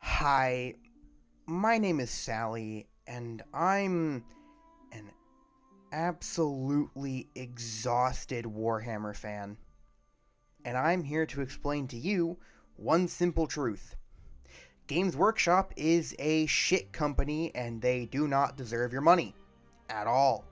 Hi, my name is Sally, and I'm an absolutely exhausted Warhammer fan. And I'm here to explain to you one simple truth. Games Workshop is a shit company, and they do not deserve your money. At all.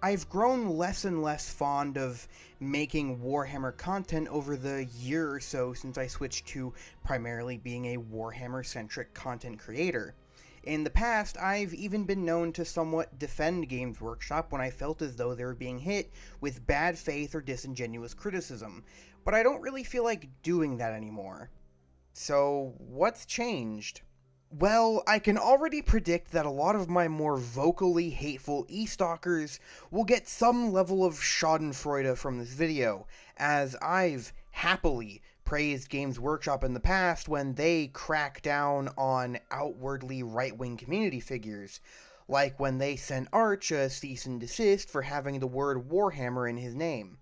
I've grown less and less fond of making Warhammer content over the year or so since I switched to primarily being a Warhammer-centric content creator. In the past, I've even been known to somewhat defend Games Workshop when I felt as though they were being hit with bad faith or disingenuous criticism, but I don't really feel like doing that anymore. So, what's changed? Well, I can already predict that a lot of my more vocally hateful e-stalkers will get some level of schadenfreude from this video, as I've happily praised Games Workshop in the past when they crack down on outwardly right-wing community figures, like when they sent Arch a cease and desist for having the word Warhammer in his name.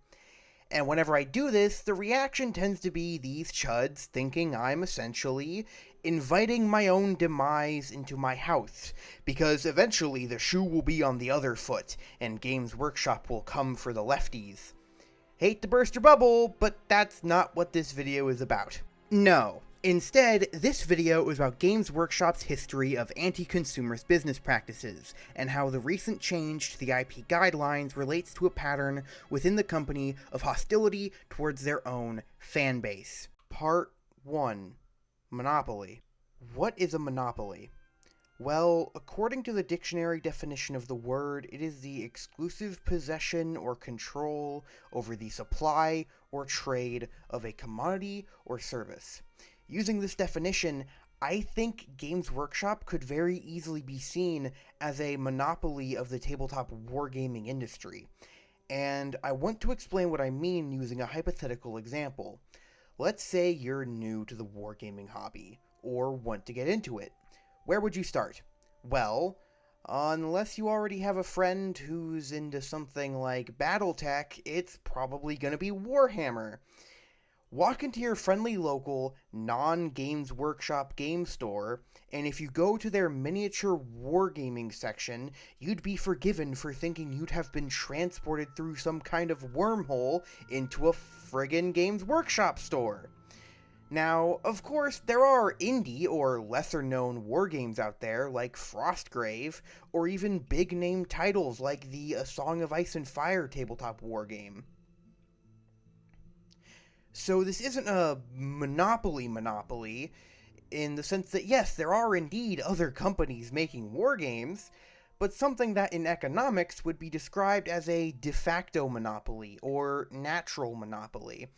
And whenever I do this, the reaction tends to be these chuds thinking I'm essentially inviting my own demise into my house, because eventually the shoe will be on the other foot, and Games Workshop will come for the lefties. Hate to burst your bubble, but that's not what this video is about. No. Instead, this video is about Games Workshop's history of anti-consumerist business practices, and how the recent change to the IP guidelines relates to a pattern within the company of hostility towards their own fan base. Part 1. Monopoly. What is a monopoly? Well, according to the dictionary definition of the word, it is the exclusive possession or control over the supply or trade of a commodity or service. Using this definition, I think Games Workshop could very easily be seen as a monopoly of the tabletop wargaming industry. And I want to explain what I mean using a hypothetical example. Let's say you're new to the wargaming hobby, or want to get into it. Where would you start? Well, unless you already have a friend who's into something like Battletech, it's probably going to be Warhammer. Walk into your friendly local, non-Games Workshop game store, and if you go to their miniature wargaming section, you'd be forgiven for thinking you'd have been transported through some kind of wormhole into a friggin' Games Workshop store. Now, of course, there are indie or lesser-known wargames out there like Frostgrave, or even big-name titles like the A Song of Ice and Fire tabletop wargame. So this isn't a monopoly in the sense that yes, there are indeed other companies making wargames, but something that in economics would be described as a de facto monopoly or natural monopoly,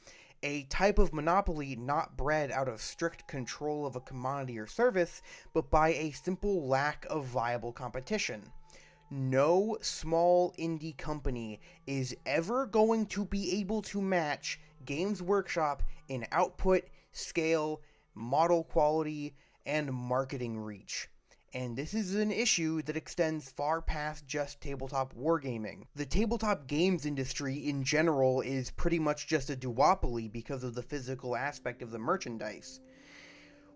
a type of monopoly not bred out of strict control of a commodity or service, but by a simple lack of viable competition. No small indie company is ever going to be able to match Games Workshop in output, scale, model quality, and marketing reach. And this is an issue that extends far past just tabletop wargaming. The tabletop games industry in general is pretty much just a duopoly because of the physical aspect of the merchandise.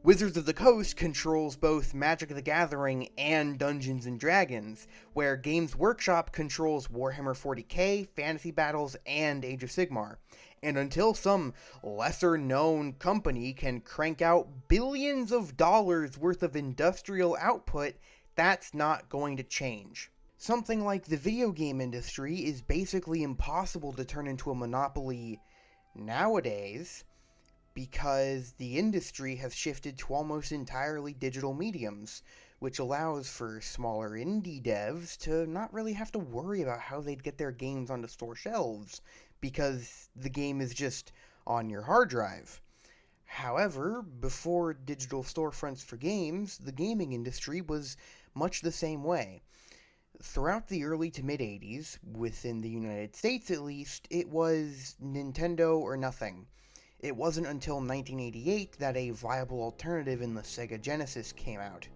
Wizards of the Coast controls both Magic the Gathering and Dungeons & Dragons, where Games Workshop controls Warhammer 40k, Fantasy Battles, and Age of Sigmar. And until some lesser-known company can crank out billions of dollars worth of industrial output, that's not going to change. Something like the video game industry is basically impossible to turn into a monopoly nowadays, because the industry has shifted to almost entirely digital mediums, which allows for smaller indie devs to not really have to worry about how they'd get their games onto store shelves, because the game is just on your hard drive. However, before digital storefronts for games, the gaming industry was much the same way. Throughout the early to mid-80s, within the United States at least, it was Nintendo or nothing. It wasn't until 1988 that a viable alternative in the Sega Genesis came out.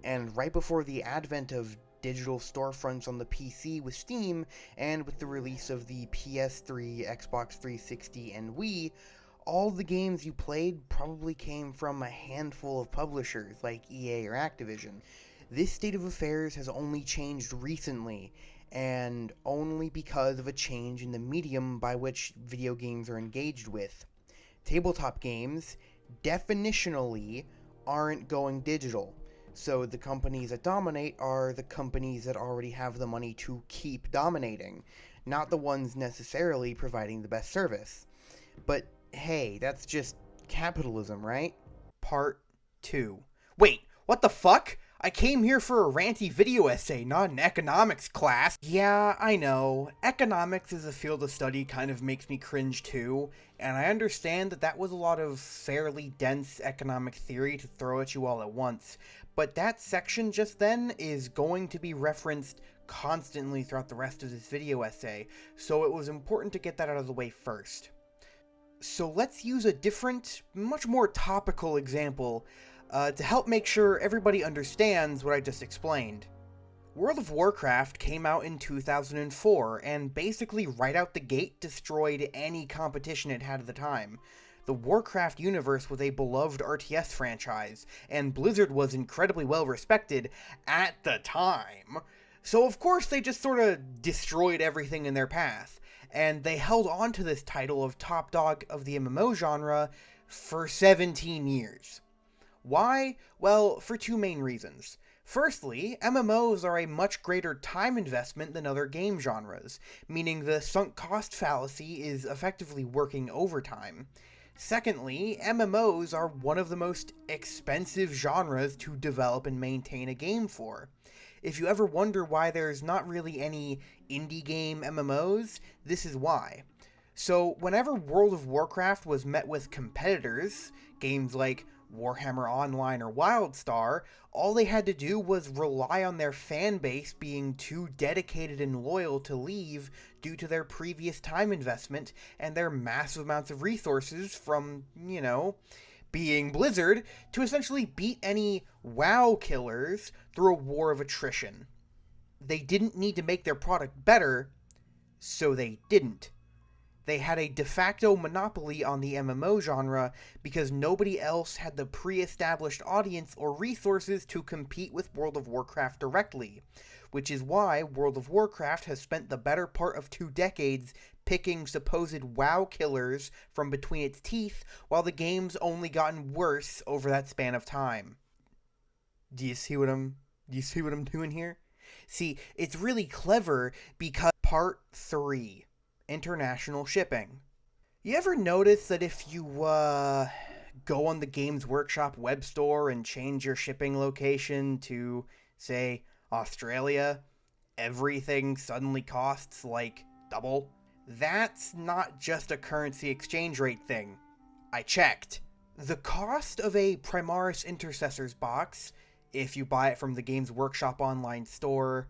And right before the advent of digital storefronts on the PC with Steam, and with the release of the PS3, Xbox 360, and Wii, all the games you played probably came from a handful of publishers like EA or Activision. This state of affairs has only changed recently, and only because of a change in the medium by which video games are engaged with. Tabletop games, definitionally, aren't going digital. So the companies that dominate are the companies that already have the money to keep dominating, not the ones necessarily providing the best service. But hey, that's just capitalism, right? Part 2. Wait, what the fuck? I came here for a ranty video essay, not an economics class. Yeah, I know. Economics as a field of study kind of makes me cringe too, and I understand that was a lot of fairly dense economic theory to throw at you all at once, but that section just then is going to be referenced constantly throughout the rest of this video essay, so it was important to get that out of the way first. So let's use a different, much more topical example to help make sure everybody understands what I just explained. World of Warcraft came out in 2004, and basically right out the gate destroyed any competition it had at the time. The Warcraft universe was a beloved RTS franchise, and Blizzard was incredibly well respected at the time. So of course they just sort of destroyed everything in their path, and they held on to this title of top dog of the MMO genre for 17 years. Why? Well, for two main reasons. Firstly, MMOs are a much greater time investment than other game genres, meaning the sunk cost fallacy is effectively working overtime. Secondly, MMOs are one of the most expensive genres to develop and maintain a game for. If you ever wonder why there's not really any indie game MMOs, this is why. So, whenever World of Warcraft was met with competitors, games like Warhammer Online or WildStar, all they had to do was rely on their fan base being too dedicated and loyal to leave due to their previous time investment and their massive amounts of resources from, being Blizzard, to essentially beat any WoW killers through a war of attrition. They didn't need to make their product better, so they didn't. They had a de facto monopoly on the MMO genre because nobody else had the pre-established audience or resources to compete with World of Warcraft directly, which is why World of Warcraft has spent the better part of 2 decades picking supposed WoW killers from between its teeth, while the game's only gotten worse over that span of time. Do you see what I'm doing here? See, it's really clever because Part 3. International shipping. You ever notice that if you go on the Games Workshop web store and change your shipping location to, say, Australia, everything suddenly costs like double? That's not just a currency exchange rate thing. I checked. The cost of a Primaris Intercessors box, if you buy it from the Games Workshop online store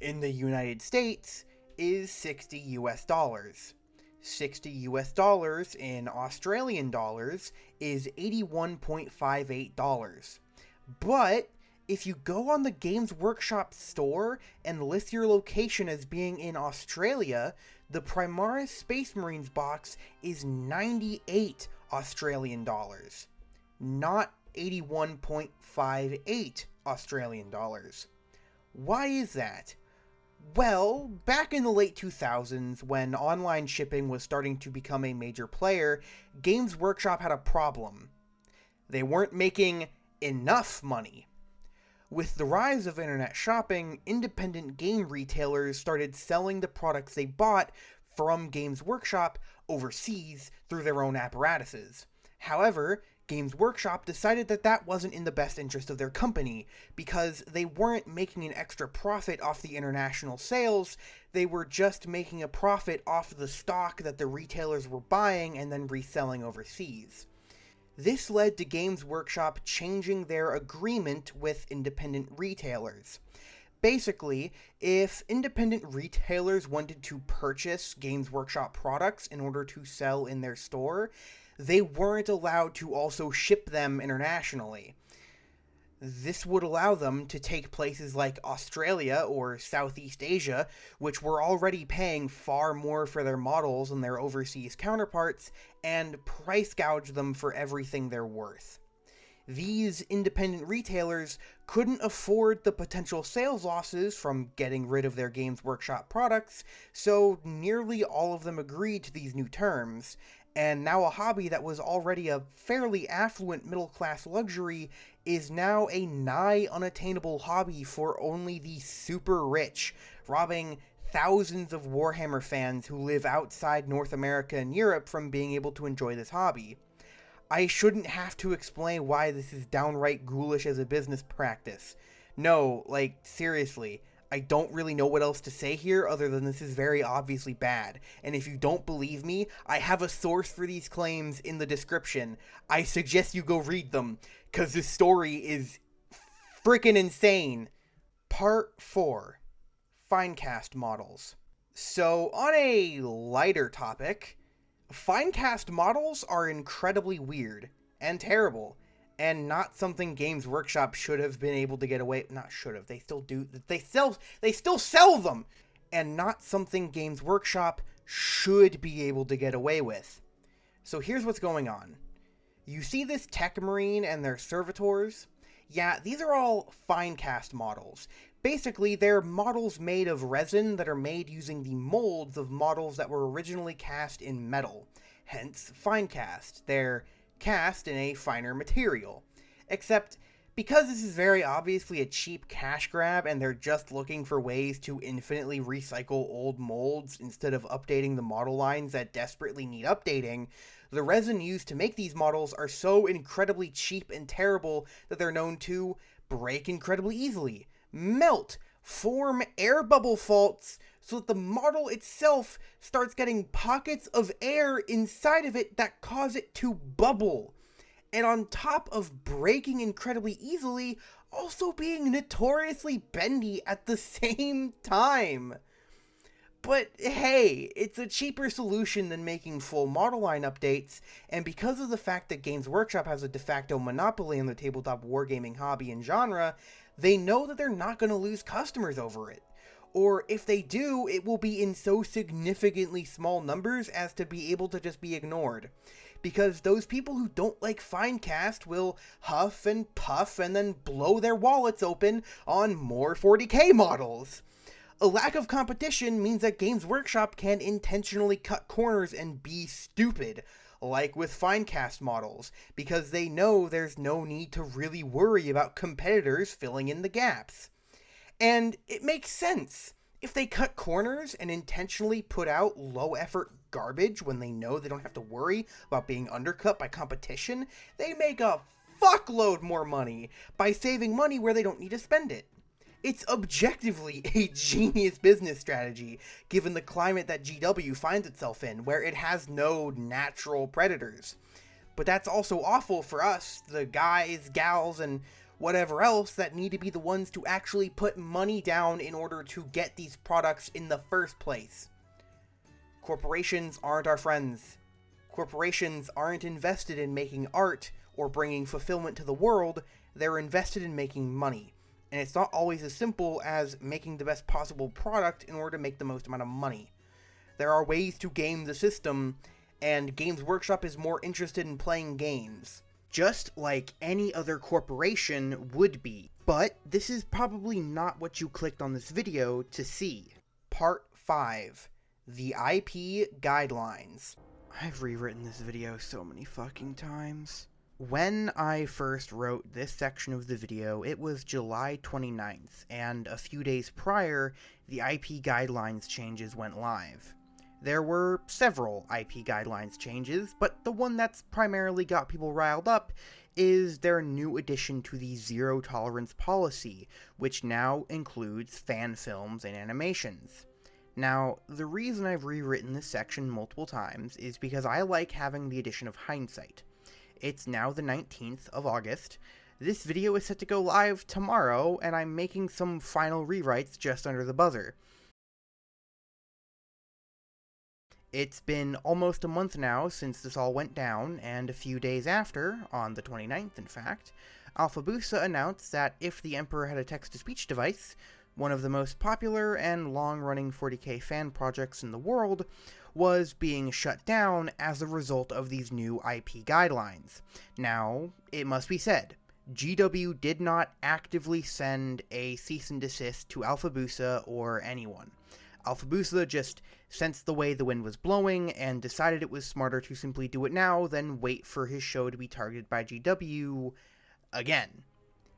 in the United States, is $60 US. $60 US in Australian dollars is $81.58. But if you go on the Games Workshop store and list your location as being in Australia, the Primaris Space Marines box is 98 Australian dollars, not 81.58 Australian dollars. Why is that? Well, back in the late 2000s, when online shipping was starting to become a major player, Games Workshop had a problem. They weren't making enough money. With the rise of internet shopping, independent game retailers started selling the products they bought from Games Workshop overseas through their own apparatuses. However, Games Workshop decided that wasn't in the best interest of their company, because they weren't making an extra profit off the international sales, they were just making a profit off the stock that the retailers were buying and then reselling overseas. This led to Games Workshop changing their agreement with independent retailers. Basically, if independent retailers wanted to purchase Games Workshop products in order to sell in their store, they weren't allowed to also ship them internationally. This would allow them to take places like Australia or Southeast Asia, which were already paying far more for their models than their overseas counterparts, and price gouge them for everything they're worth. These independent retailers couldn't afford the potential sales losses from getting rid of their Games Workshop products, so nearly all of them agreed to these new terms, and now a hobby that was already a fairly affluent middle-class luxury is now a nigh unattainable hobby for only the super rich, robbing thousands of Warhammer fans who live outside North America and Europe from being able to enjoy this hobby. I shouldn't have to explain why this is downright ghoulish as a business practice. No, seriously, I don't really know what else to say here other than this is very obviously bad. And if you don't believe me, I have a source for these claims in the description. I suggest you go read them, because this story is freaking insane. Part 4. Finecast models. So, on a lighter topic, Finecast models are incredibly weird and terrible, and not something Games Workshop should have been able to get away. Not should have. They still do. They still sell them, and not something Games Workshop should be able to get away with. So here's what's going on. You see this Tech Marine and their servitors? Yeah, these are all Finecast models. Basically, they're models made of resin that are made using the molds of models that were originally cast in metal. Hence, Finecast. They're cast in a finer material. Except, because this is very obviously a cheap cash grab and they're just looking for ways to infinitely recycle old molds instead of updating the model lines that desperately need updating, the resin used to make these models are so incredibly cheap and terrible that they're known to break incredibly easily, melt, form air bubble faults, so that the model itself starts getting pockets of air inside of it that cause it to bubble. And on top of breaking incredibly easily, also being notoriously bendy at the same time. But hey, it's a cheaper solution than making full model line updates, and because of the fact that Games Workshop has a de facto monopoly on the tabletop wargaming hobby and genre, they know that they're not going to lose customers over it. Or if they do, it will be in so significantly small numbers as to be able to just be ignored. Because those people who don't like Finecast will huff and puff and then blow their wallets open on more 40k models. A lack of competition means that Games Workshop can intentionally cut corners and be stupid, like with Finecast models, because they know there's no need to really worry about competitors filling in the gaps. And it makes sense. If they cut corners and intentionally put out low-effort garbage when they know they don't have to worry about being undercut by competition, they make a fuckload more money by saving money where they don't need to spend it. It's objectively a genius business strategy, given the climate that GW finds itself in, where it has no natural predators. But that's also awful for us, the guys, gals, and whatever else that need to be the ones to actually put money down in order to get these products in the first place. Corporations aren't our friends. Corporations aren't invested in making art or bringing fulfillment to the world, they're invested in making money. And it's not always as simple as making the best possible product in order to make the most amount of money. There are ways to game the system, and Games Workshop is more interested in playing games, just like any other corporation would be. But this is probably not what you clicked on this video to see. Part 5. The IP Guidelines. I've rewritten this video so many fucking times. When I first wrote this section of the video, it was July 29th, and a few days prior, the IP guidelines changes went live. There were several IP guidelines changes, but the one that's primarily got people riled up is their new addition to the zero tolerance policy, which now includes fan films and animations. Now, the reason I've rewritten this section multiple times is because I like having the addition of hindsight. It's now the 19th of August. This video is set to go live tomorrow, and I'm making some final rewrites just under the buzzer. It's been almost a month now since this all went down, and a few days after, on the 29th in fact, Alphabusa announced that if the Emperor had a text-to-speech device, one of the most popular and long-running 40k fan projects in the world, was being shut down as a result of these new IP guidelines. Now, it must be said, GW did not actively send a cease and desist to Alphabusa or anyone. Alphabusa just sensed the way the wind was blowing and decided it was smarter to simply do it now than wait for his show to be targeted by GW again.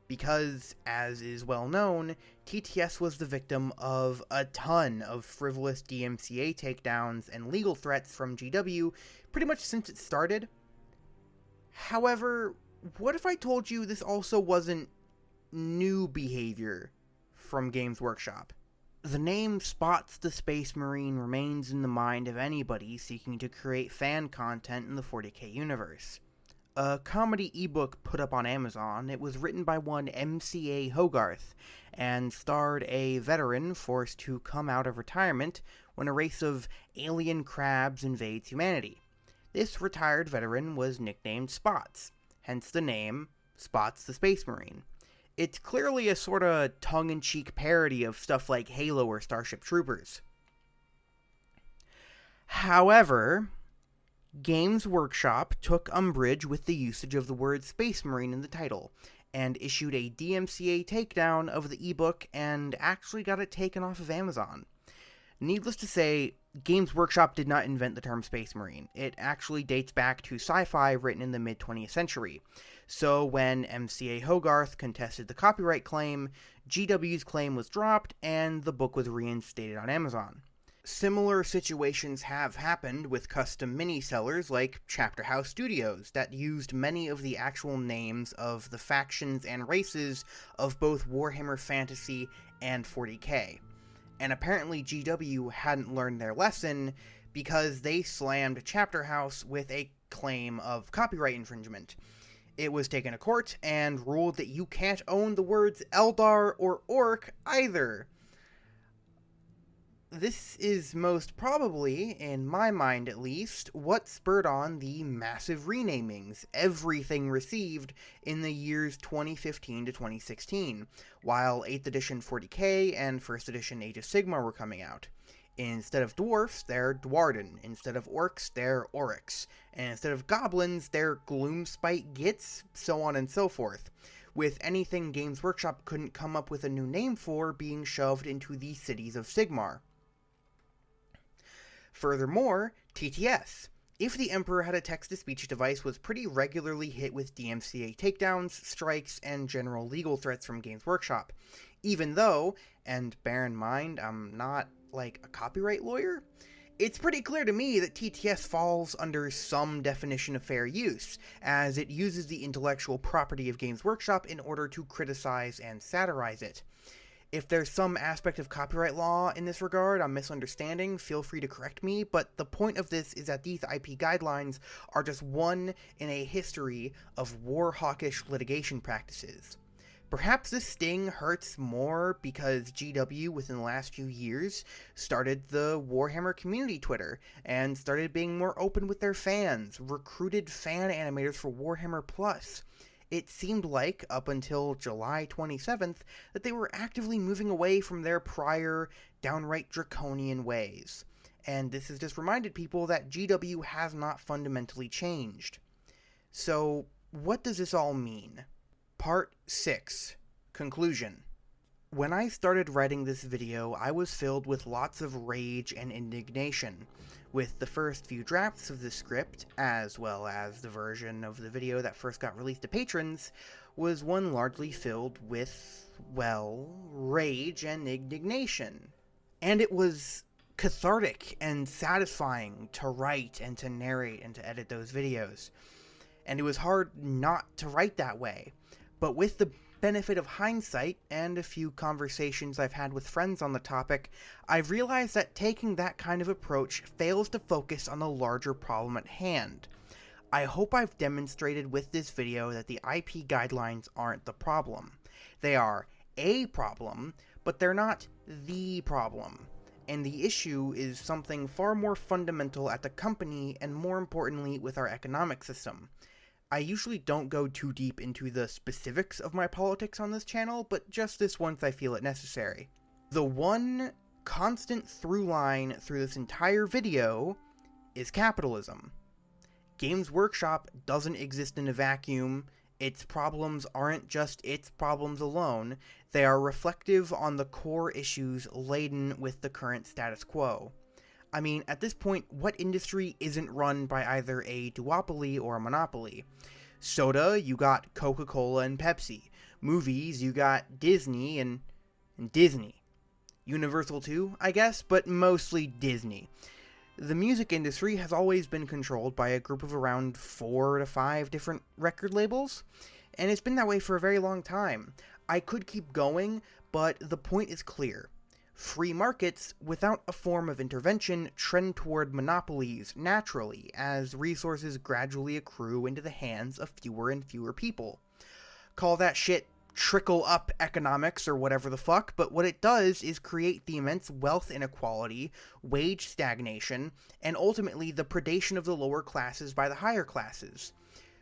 Because, as is well known, TTS was the victim of a ton of frivolous DMCA takedowns and legal threats from GW pretty much since it started. However, what if I told you this also wasn't new behavior from Games Workshop? The name Spots the Space Marine remains in the mind of anybody seeking to create fan content in the 40k universe. A comedy ebook put up on Amazon, it was written by one MCA Hogarth, and starred a veteran forced to come out of retirement when a race of alien crabs invades humanity. This retired veteran was nicknamed Spots, hence the name Spots the Space Marine. It's clearly a sorta tongue-in-cheek parody of stuff like Halo or Starship Troopers. However, Games Workshop took umbrage with the usage of the word Space Marine in the title, and issued a DMCA takedown of the ebook and actually got it taken off of Amazon. Needless to say, Games Workshop did not invent the term Space Marine. It actually dates back to sci-fi written in the mid-20th century. So when MCA Hogarth contested the copyright claim, GW's claim was dropped and the book was reinstated on Amazon. Similar situations have happened with custom mini-sellers like Chapter House Studios that used many of the actual names of the factions and races of both Warhammer Fantasy and 40k. And apparently GW hadn't learned their lesson because they slammed Chapter House with a claim of copyright infringement. It was taken to court and ruled that you can't own the words Eldar or Orc either. This is most probably, in my mind at least, what spurred on the massive renamings everything received in the years 2015 to 2016, while 8th edition 40k and 1st edition Age of Sigmar were coming out. Instead of dwarfs, they're Dwarden. Instead of orcs, they're Oryx. And instead of goblins, they're Gloomspite Gits, so on and so forth, with anything Games Workshop couldn't come up with a new name for being shoved into the cities of Sigmar. Furthermore, TTS. If the Emperor had a text-to-speech device was pretty regularly hit with DMCA takedowns, strikes, and general legal threats from Games Workshop. Even though, and bear in mind, I'm not, like, a copyright lawyer, it's pretty clear to me that TTS falls under some definition of fair use, as it uses the intellectual property of Games Workshop in order to criticize and satirize it. If there's some aspect of copyright law in this regard I'm misunderstanding, feel free to correct me, but the point of this is that these IP guidelines are just one in a history of war-hawkish litigation practices. Perhaps this sting hurts more because GW, within the last few years, started the Warhammer community Twitter, and started being more open with their fans, recruited fan animators for Warhammer Plus. It seemed like, up until July 27th, that they were actively moving away from their prior, downright draconian ways. And this has just reminded people that GW has not fundamentally changed. So, what does this all mean? Part 6. Conclusion. When I started writing this video, I was filled with lots of rage and indignation, with the first few drafts of the script, as well as the version of the video that first got released to patrons, was one largely filled with, well, rage and indignation. And it was cathartic and satisfying to write and to narrate and to edit those videos. And it was hard not to write that way. But with the benefit of hindsight, and a few conversations I've had with friends on the topic, I've realized that taking that kind of approach fails to focus on the larger problem at hand. I hope I've demonstrated with this video that the IP guidelines aren't the problem. They are a problem, but they're not the problem. and the issue is something far more fundamental at the company and more importantly with our economic system. I usually don't go too deep into the specifics of my politics on this channel, but just this once I feel it necessary. The one constant through line through this entire video is capitalism. Games Workshop doesn't exist in a vacuum. Its problems aren't just its problems alone. They are reflective on the core issues laden with the current status quo. I mean, at this point, what industry isn't run by either a duopoly or a monopoly? Soda, you got Coca-Cola and Pepsi. Movies, you got Disney and Disney. Universal too, I guess, but mostly Disney. The music industry has always been controlled by a group of around 4 to 5 different record labels, and it's been that way for a very long time. I could keep going, but the point is clear. Free markets, without a form of intervention, trend toward monopolies naturally, as resources gradually accrue into the hands of fewer and fewer people. Call that shit trickle-up economics or whatever the fuck, but what it does is create the immense wealth inequality, wage stagnation, and ultimately the predation of the lower classes by the higher classes.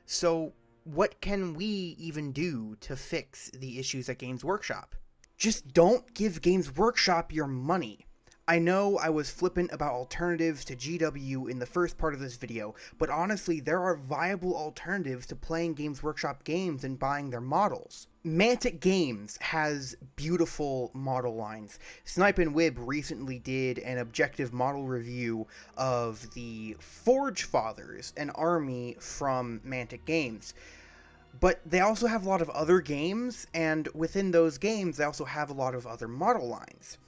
So, what can we even do to fix the issues at Games Workshop? Just don't give Games Workshop your money. I know I was flippant about alternatives to GW in the first part of this video, but honestly, there are viable alternatives to playing Games Workshop games and buying their models. Mantic Games has beautiful model lines. Snipe and Wib recently did an objective model review of the Forge Fathers, an army from Mantic Games. But they also have a lot of other games, and within those games, they also have a lot of other model lines.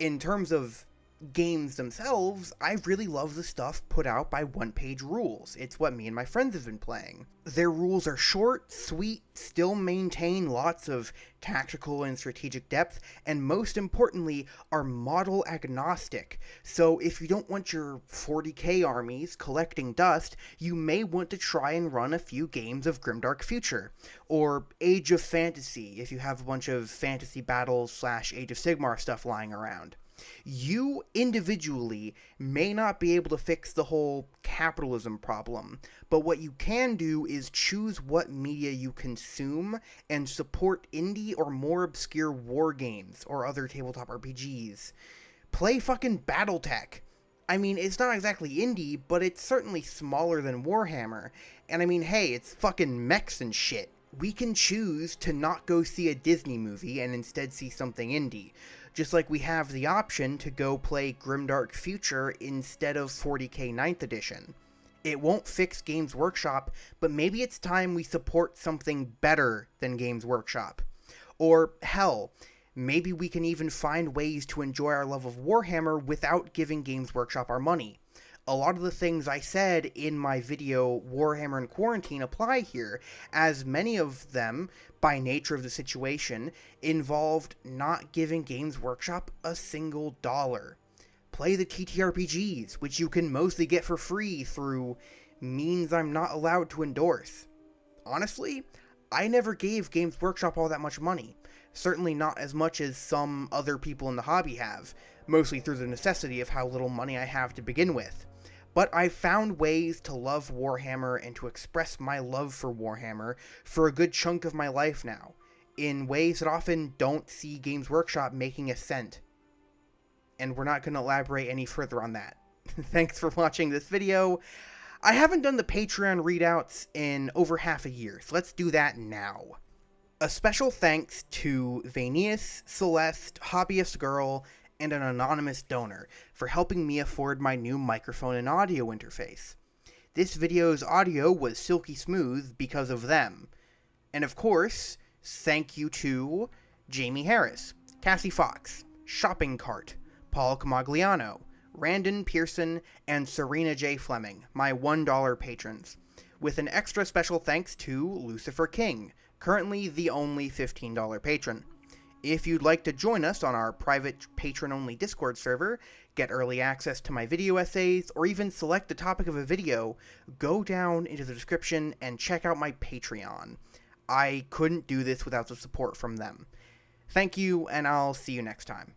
In terms of games themselves, I really love the stuff put out by One Page Rules. It's what me and my friends have been playing. Their rules are short, sweet, still maintain lots of tactical and strategic depth, and most importantly, are model agnostic. So if you don't want your 40k armies collecting dust, you may want to try and run a few games of Grimdark Future, or Age of Fantasy if you have a bunch of Fantasy Battles / Age of Sigmar stuff lying around. You individually may not be able to fix the whole capitalism problem, but what you can do is choose what media you consume and support indie or more obscure war games or other tabletop RPGs. Play fucking Battletech. I mean, it's not exactly indie, but it's certainly smaller than Warhammer. And I mean, hey, it's fucking mechs and shit. We can choose to not go see a Disney movie and instead see something indie. Just like we have the option to go play Grimdark Future instead of 40k 9th edition. It won't fix Games Workshop, but maybe it's time we support something better than Games Workshop. Or, hell, maybe we can even find ways to enjoy our love of Warhammer without giving Games Workshop our money. A lot of the things I said in my video Warhammer in Quarantine apply here, as many of them, by nature of the situation, involved not giving Games Workshop a single dollar. Play the TTRPGs, which you can mostly get for free through means I'm not allowed to endorse. Honestly, I never gave Games Workshop all that much money. Certainly not as much as some other people in the hobby have, mostly through the necessity of how little money I have to begin with. But I've found ways to love Warhammer and to express my love for Warhammer for a good chunk of my life now, in ways that often don't see Games Workshop making a cent. And we're not going to elaborate any further on that. Thanks for watching this video. I haven't done the Patreon readouts in over half a year, so let's do that now. A special thanks to Vaneus, Celeste, Hobbyist Girl, and an anonymous donor for helping me afford my new microphone and audio interface. This video's audio was silky smooth because of them. And of course, thank you to Jamie Harris, Cassie Fox, Shopping Cart, Paul Camagliano, Randon Pearson, and Serena J. Fleming, my $1 patrons, with an extra special thanks to Lucifer King, currently the only $15 patron. If you'd like to join us on our private patron-only Discord server, get early access to my video essays, or even select the topic of a video, go down into the description and check out my Patreon. I couldn't do this without the support from them. Thank you, and I'll see you next time.